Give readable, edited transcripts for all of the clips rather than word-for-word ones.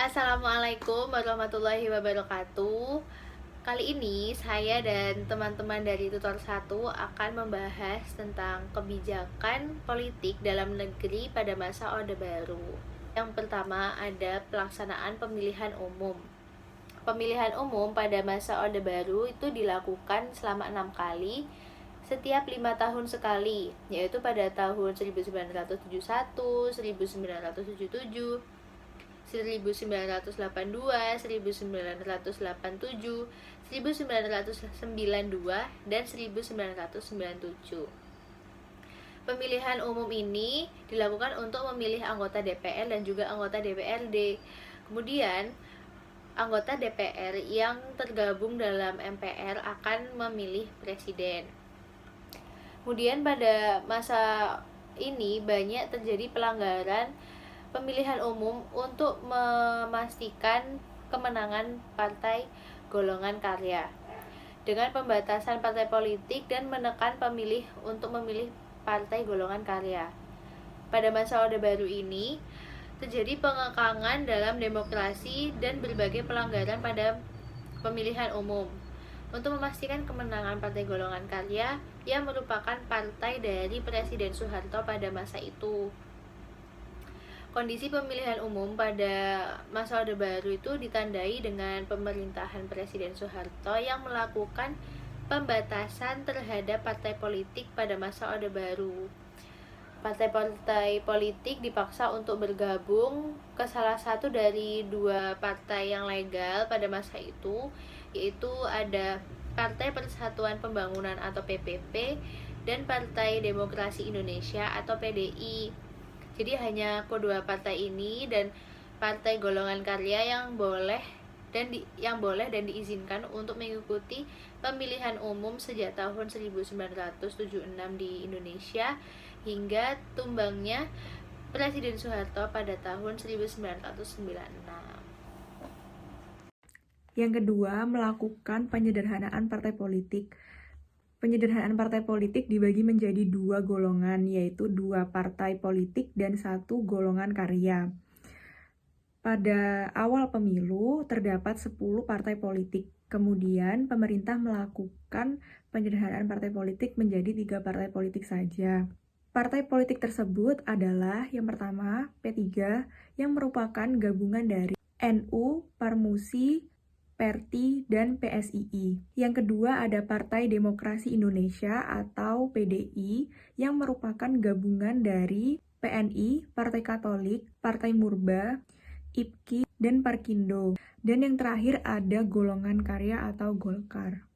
Assalamualaikum warahmatullahi wabarakatuh. Kali ini saya dan teman-teman dari Tutor 1 akan membahas tentang kebijakan politik dalam negeri pada masa Orde Baru. Yang pertama ada pelaksanaan pemilihan umum. Pemilihan umum pada masa Orde Baru itu dilakukan selama 6 kali setiap 5 tahun sekali, yaitu pada tahun 1971, 1977, 1982, 1987, 1992, dan 1997. Pemilihan umum ini dilakukan untuk memilih anggota DPR dan juga anggota DPRD. Kemudian, anggota DPR yang tergabung dalam MPR akan memilih presiden. Kemudian pada masa ini banyak terjadi pelanggaran pemilihan umum untuk memastikan kemenangan partai golongan karya dengan pembatasan partai politik dan menekan pemilih untuk memilih partai golongan karya. Pada masa Orde Baru ini terjadi pengekangan dalam demokrasi dan berbagai pelanggaran pada pemilihan umum untuk memastikan kemenangan partai golongan karya yang merupakan partai dari Presiden Soeharto pada masa itu. Kondisi pemilihan umum pada masa Orde Baru itu ditandai dengan pemerintahan Presiden Soeharto yang melakukan pembatasan terhadap partai politik pada masa Orde Baru. Partai-partai politik dipaksa untuk bergabung ke salah satu dari dua partai yang legal pada masa itu, yaitu ada Partai Persatuan Pembangunan atau PPP dan Partai Demokrasi Indonesia atau PDI. Jadi hanya kedua partai ini dan partai golongan karya yang boleh dan diizinkan untuk mengikuti pemilihan umum sejak tahun 1976 di Indonesia hingga tumbangnya Presiden Soeharto pada tahun 1996. Yang kedua, melakukan penyederhanaan partai politik. Penyederhanaan partai politik dibagi menjadi dua golongan, yaitu 2 partai politik dan 1 golongan karya. Pada awal pemilu, terdapat 10 partai politik. Kemudian, pemerintah melakukan penyederhanaan partai politik menjadi 3 partai politik saja. Partai politik tersebut adalah yang pertama, P3, yang merupakan gabungan dari NU, Parmusi, PERTI, dan PSII. Yang kedua ada Partai Demokrasi Indonesia atau PDI yang merupakan gabungan dari PNI, Partai Katolik, Partai Murba, IPKI, dan Parkindo. Dan yang terakhir ada Golongan Karya atau Golkar.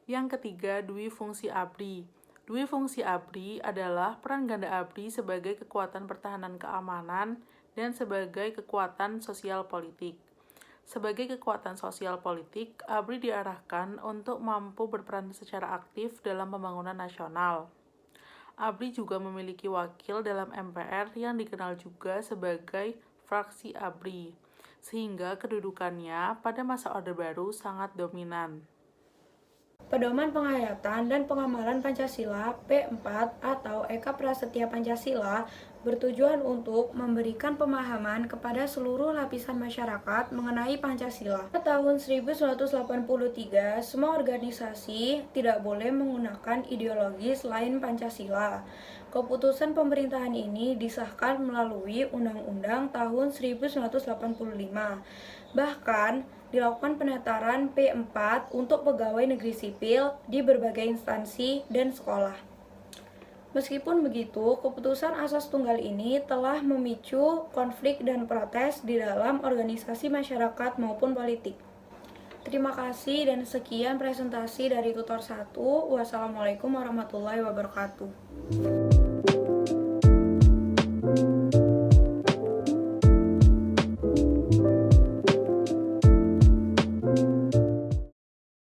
Yang ketiga, dui fungsi ABRI. Dui fungsi ABRI adalah peran ganda ABRI sebagai kekuatan pertahanan keamanan dan sebagai kekuatan sosial politik. Sebagai kekuatan sosial politik, ABRI diarahkan untuk mampu berperan secara aktif dalam pembangunan nasional. ABRI juga memiliki wakil dalam MPR yang dikenal juga sebagai fraksi ABRI, sehingga kedudukannya pada masa Orde Baru sangat dominan. Pedoman penghayatan dan pengamalan Pancasila P4 atau Eka Prasetya Pancasila bertujuan untuk memberikan pemahaman kepada seluruh lapisan masyarakat mengenai Pancasila. Pada tahun 1983, semua organisasi tidak boleh menggunakan ideologi selain Pancasila. Keputusan pemerintahan ini disahkan melalui Undang-Undang tahun 1985. Bahkan, dilakukan penetaran P4 untuk pegawai negeri sipil di berbagai instansi dan sekolah. Meskipun begitu, keputusan asas tunggal ini telah memicu konflik dan protes di dalam organisasi masyarakat maupun politik. Terima kasih dan sekian presentasi dari Tutor 1. Wassalamualaikum warahmatullahi wabarakatuh.